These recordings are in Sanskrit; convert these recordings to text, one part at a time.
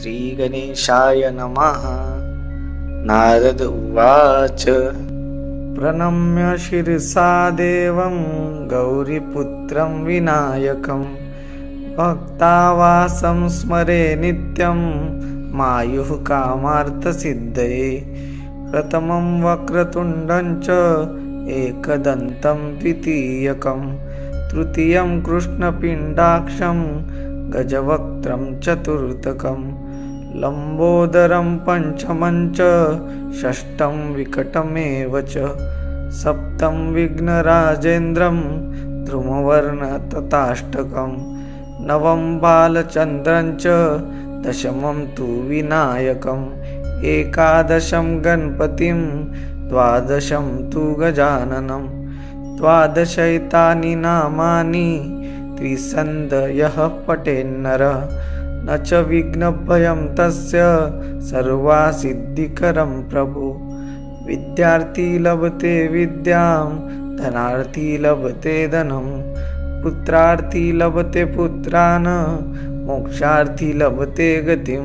श्रीगणेशाय नमः। नारद उवाच प्रणम्य शिरसा देवं गौरीपुत्रं विनायकं भक्तावासं स्मरे नित्यं मायुः कामार्थसिद्धये। प्रथमं वक्रतुण्डं च एकदन्तं द्वितीयकं तृतीयं कृष्णपिण्डाक्षं गजवक्त्रं चतुर्थकं लम्बोदरं पंचमं च षष्ठं विकटमेव च सप्तम विघ्नराजेन्द्रं धूमवर्णतथाष्टकं नवम बालचन्द्रं च दशमं तु विनायकम् एकादशं गणपतिं द्वादशं तु गजाननं द्वादशैतानि नामानि त्रिसन्धयः पठेन्नरः न च विघ्नभयं तस्य सर्वसिद्धिकरं प्रभु। विद्यार्थी लभते विद्यां धनार्थी लभते धनं पुत्रार्थी लभते पुत्रान् मोक्षार्थी लभते गतिं।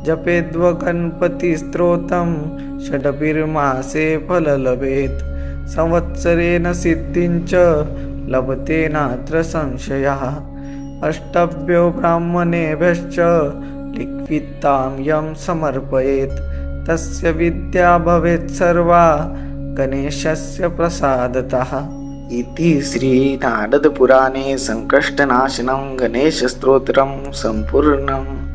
जपेद्व गणपतिस्तोत्रं षडभिर्मासे फललभेत् संवत्सरेण सिद्धिं च लभते नात्र संशयः। अष्टभ्यो ब्राह्मणेभ्यश्च लिखितां यं समर्पयेत् तस्य विद्या भवेत् सर्वा गणेशस्य प्रसादतः। इति श्री नारद पुराणे संकष्टनाशनं गणेशस्तोत्रं सम्पूर्णम्।